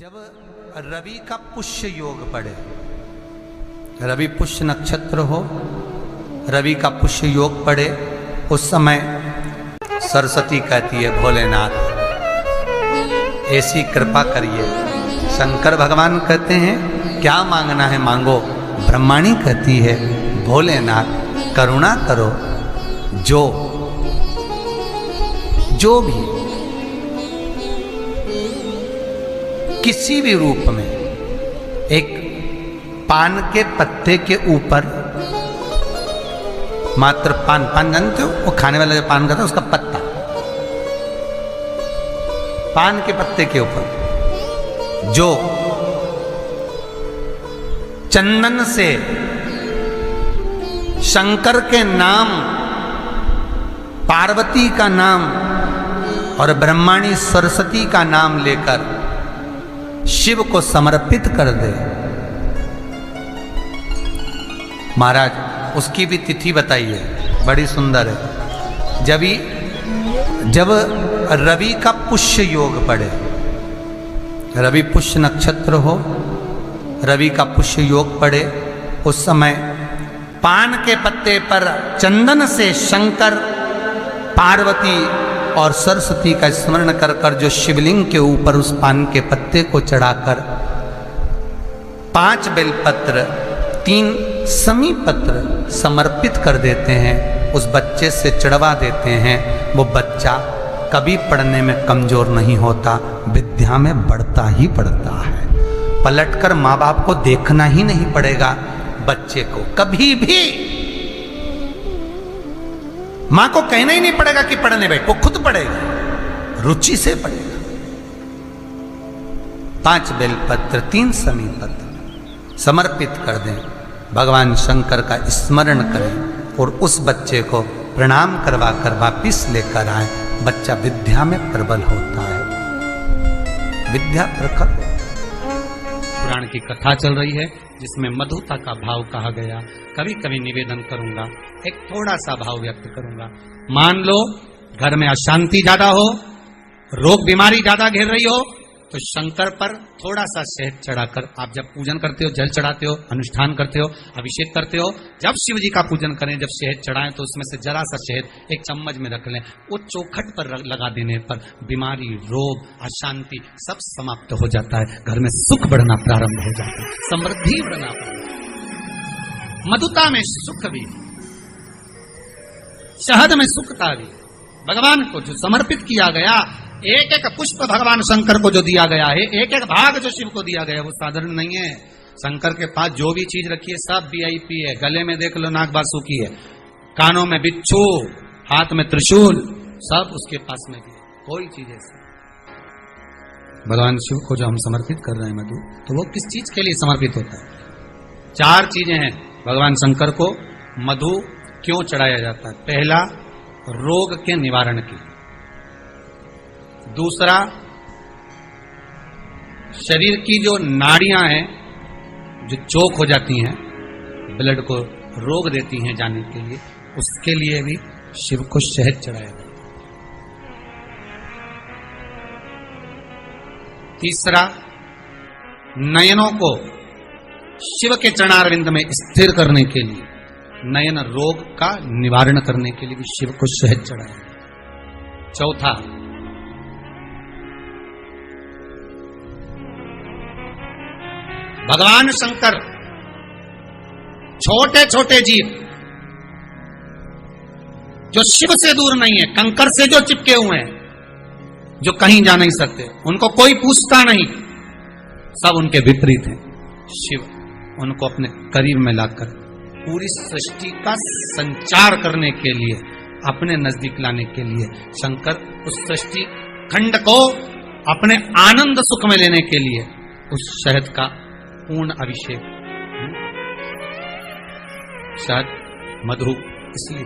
जब रवि का पुष्य योग पड़े, रवि पुष्य नक्षत्र हो, रवि का पुष्य योग पड़े, उस समय सरस्वती कहती है भोलेनाथ ऐसी कृपा करिए। शंकर भगवान कहते हैं क्या मांगना है मांगो। ब्रह्माणी कहती है भोलेनाथ करुणा करो। जो भी किसी भी रूप में एक पान के पत्ते के ऊपर, मात्र पान जानते हो, वो खाने वाला जो पान खाता है उसका पत्ता, पान के पत्ते के ऊपर जो चंदन से शंकर के नाम, पार्वती का नाम और ब्रह्माणी सरस्वती का नाम लेकर शिव को समर्पित कर दे, महाराज उसकी भी तिथि बताइए, बड़ी सुंदर है। जब रवि का पुष्य योग पड़े, रवि पुष्य नक्षत्र हो, रवि का पुष्य योग पड़े, उस समय पान के पत्ते पर चंदन से शंकर, पार्वती और सरस्वती का स्मरण कर कर जो शिवलिंग के ऊपर उस पान के पत्ते को चढ़ाकर 5 बेलपत्र 3 समी पत्र समर्पित कर देते हैं, उस बच्चे से चढ़वा देते हैं, वो बच्चा कभी पढ़ने में कमजोर नहीं होता, विद्या में बढ़ता ही बढ़ता है। पलटकर माँ बाप को देखना ही नहीं पड़ेगा बच्चे को, कभी भी मां को कहना ही नहीं पड़ेगा कि पढ़ने बैठ, वो खुद पढ़ेगा, रुचि से पढ़ेगा। 5 बेलपत्र 3 समी पत्र समर्पित कर दें, भगवान शंकर का स्मरण करें और उस बच्चे को प्रणाम करवा कर वापिस लेकर आए। बच्चा विद्या में प्रबल होता है, विद्या प्रखर। पुराण की कथा चल रही है जिसमें मधुता का भाव कहा गया। कभी कभी निवेदन करूंगा, एक थोड़ा सा भाव व्यक्त करूंगा। मान लो घर में अशांति ज्यादा हो, रोग बीमारी ज्यादा घेर रही हो, तो शंकर पर थोड़ा सा शहद चढ़ाकर आप जब पूजन करते हो, जल चढ़ाते हो, अनुष्ठान करते हो, अभिषेक करते हो, जब शिव जी का पूजन करें, जब शहद चढ़ाएं तो उसमें से जरा सा शहद एक चम्मच में रख लें। वो चौखट पर लगा देने पर बीमारी, रोग, अशांति सब समाप्त हो जाता है, घर में सुख बढ़ना प्रारंभ हो जाता है, समृद्धि बढ़ना प्रारंभ। मधुता में सुख भी, शहद में सुखता भी। भगवान को जो समर्पित किया गया, एक एक पुष्प भगवान शंकर को जो दिया गया है, एक एक भाग जो शिव को दिया गया है, वो साधारण नहीं है। शंकर के पास जो भी चीज रखी है सब VIP है। गले में देख लो नाग बासुकी है, कानों में बिच्छू, हाथ में त्रिशूल, सब उसके पास में भी है। कोई चीज ऐसी भगवान शिव को जो हम समर्पित कर रहे हैं मधु, तो वो किस चीज के लिए समर्पित होता है? 4 चीजें हैं भगवान शंकर को मधु क्यों चढ़ाया जाता है। पहला, रोग के निवारण की। दूसरा, शरीर की जो नाड़ियां हैं जो चोक हो जाती हैं, ब्लड को रोक देती हैं जाने के लिए, उसके लिए भी शिव को शहद चढ़ाया जाता है। तीसरा, नयनों को शिव के चरणारविंद में स्थिर करने के लिए, नयन रोग का निवारण करने के लिए भी शिव को शहद चढ़ाया जाता है। चौथा, भगवान शंकर छोटे छोटे जीव जो शिव से दूर नहीं है, कंकर से जो चिपके हुए हैं, जो कहीं जा नहीं सकते, उनको कोई पूछता नहीं, सब उनके विपरीत हैं, शिव उनको अपने करीब में लाकर पूरी सृष्टि का संचार करने के लिए, अपने नजदीक लाने के लिए, शंकर उस सृष्टि खंड को अपने आनंद सुख में लेने के लिए उस शहद का पूर्ण अभिषेक, शहद मधु इसलिए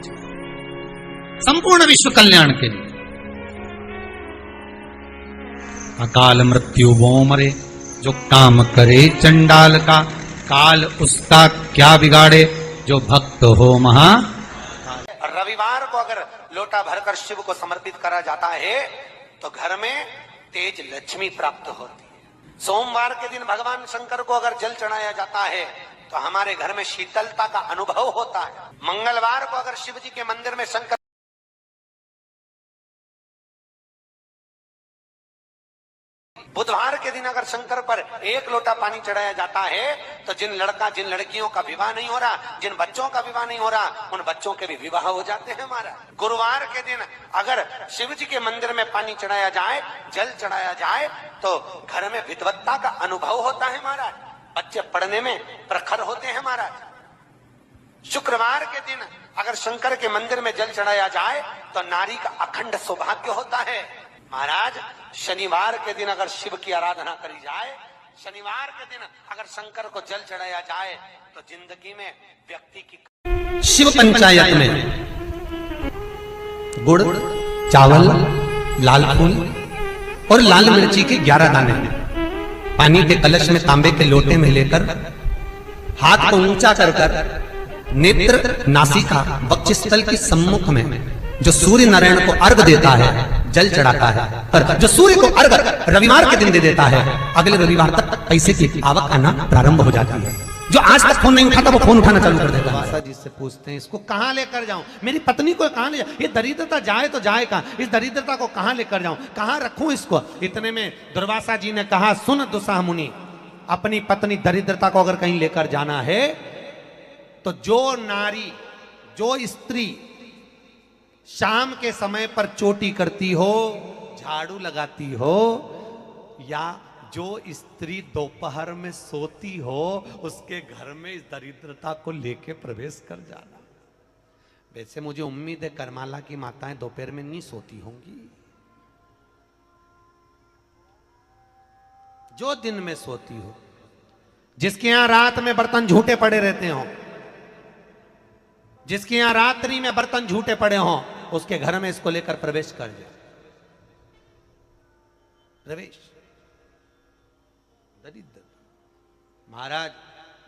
संपूर्ण विश्व कल्याण के लिए। अकाल मृत्यु वो मरे जो काम करे चंडाल का, काल उसका क्या बिगाड़े जो भक्त हो महा। रविवार को अगर लोटा भरकर शिव को समर्पित करा जाता है तो घर में तेज लक्ष्मी प्राप्त होती है। सोमवार के दिन भगवान शंकर को अगर जल चढ़ाया जाता है तो हमारे घर में शीतलता का अनुभव होता है। मंगलवार को अगर शिव जी के मंदिर में शंकर, बुधवार के दिन अगर शंकर पर 1 लोटा पानी चढ़ाया जाता है तो जिन लड़कियों का विवाह नहीं हो रहा, जिन बच्चों का विवाह नहीं हो रहा, उन बच्चों के भी विवाह हो जाते हैं हमारा। गुरुवार के दिन अगर शिव जी के मंदिर में पानी चढ़ाया जाए, जल चढ़ाया जाए, तो घर में विद्वत्ता का अनुभव होता है महाराज, बच्चे पढ़ने में प्रखर होते हैं महाराज। शुक्रवार के दिन अगर शंकर के मंदिर में जल चढ़ाया जाए तो नारी का अखंड सौभाग्य होता है महाराज। शनिवार के दिन अगर शिव की आराधना करी जाए, शनिवार के दिन अगर शंकर को जल चढ़ाया जाए तो जिंदगी में व्यक्ति की शिव पंचायत में गुड़, चावल, लाल फूल और लाल मिर्ची के 11 दाने पानी के कलश में तांबे के लोटे में लेकर हाथ को ऊंचा कर नेत्र, नासिका, वक्षस्थल के सम्मुख में जो सूर्य नारायण को अर्घ देता है, जल चढ़ाता है, पर जो सूर्य को अर्घ रविवार के दिन दे देता है, अगले रविवार तक पैसे की आवक आना प्रारंभ हो जाती है। जो आज तक फोन नहीं उठाता वो फोन उठाना चालू कर देता है। माता जी से पूछते हैं इसको कहां लेकर जाऊं, मेरी पत्नी को कहां ले जाऊं, ये दरिद्रता जाए तो जाए कहां, इस दरिद्रता को कहां लेकर जाऊं, कहां रखूं इसको। इतने में दुर्वासा जी ने कहा, सुन दुस्साह मुनि, अपनी पत्नी दरिद्रता को अगर कहीं लेकर जाना है तो जो नारी, जो स्त्री शाम के समय पर चोटी करती हो, झाड़ू लगाती हो, या जो स्त्री दोपहर में सोती हो, उसके घर में इस दरिद्रता को लेके प्रवेश कर जाना। वैसे मुझे उम्मीद है करमाला की माताएं दोपहर में नहीं सोती होंगी, जो दिन में सोती हो, जिसके यहां रात में बर्तन झूठे पड़े रहते हो, जिसके यहां रात्रि में बर्तन झूठे पड़े हों, उसके घर में इसको लेकर प्रवेश कर जाए। प्रवेश दरिद्र महाराज,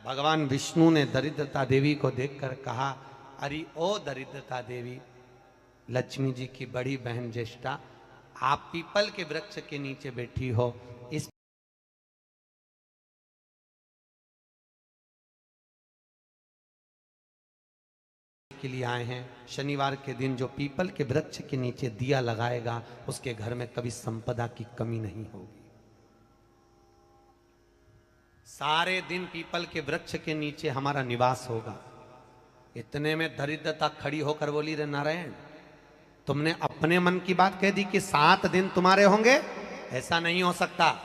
भगवान विष्णु ने दरिद्रता देवी को देखकर कहा, अरे ओ दरिद्रता देवी, लक्ष्मी जी की बड़ी बहन ज्येष्ठा, आप पीपल के वृक्ष के नीचे बैठी हो, इस के लिए आए हैं। शनिवार के दिन जो पीपल के वृक्ष के नीचे दिया लगाएगा, उसके घर में कभी संपदा की कमी नहीं होगी। सारे दिन पीपल के वृक्ष के नीचे हमारा निवास होगा। इतने में दरिद्रता खड़ी होकर बोली, रे नारायण, तुमने अपने मन की बात कह दी कि 7 दिन तुम्हारे होंगे, ऐसा नहीं हो सकता,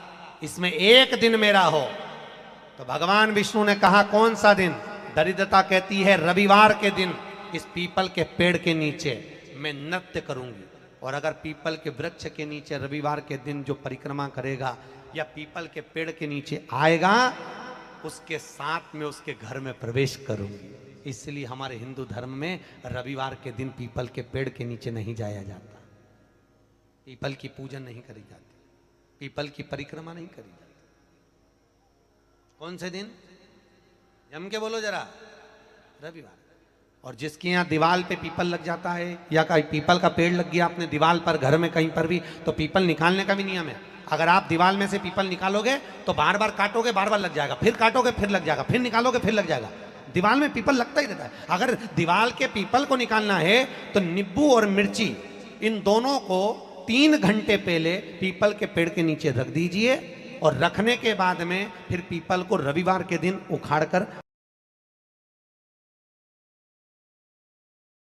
इसमें 1 दिन मेरा हो। तो भगवान विष्णु ने कहा, कौन सा दिन? दरिद्रता कहती है, रविवार के दिन इस पीपल के पेड़ के नीचे मैं नृत्य करूंगी। और अगर पीपल के वृक्ष के नीचे रविवार के दिन जो परिक्रमा करेगा या पीपल के पेड़ के नीचे आएगा, उसके साथ में उसके घर में प्रवेश करूंगी। इसलिए हमारे हिंदू धर्म में रविवार के दिन पीपल के पेड़ के नीचे नहीं जाया जाता, पीपल की पूजन नहीं करी जाती, पीपल की परिक्रमा नहीं करी जाती। कौन से दिन? जम के बोलो जरा, रविवार। और जिसके यहाँ दीवाल पे पीपल लग जाता है या कहीं पीपल का पेड़ लग गया अपने दीवाल पर, घर में कहीं पर भी, तो पीपल निकालने का भी नियम है। अगर आप दीवाल में से पीपल निकालोगे तो बार बार काटोगे, बार बार लग जाएगा, फिर काटोगे फिर लग जाएगा, फिर निकालोगे फिर लग जाएगा। दीवाल में पीपल लगता ही रहता है। अगर दीवाल के पीपल को निकालना है तो नींबू और मिर्ची, इन दोनों को 3 घंटे पहले पीपल के पेड़ के नीचे रख दीजिए, और रखने के बाद में फिर पीपल को रविवार के दिन उखाड़ कर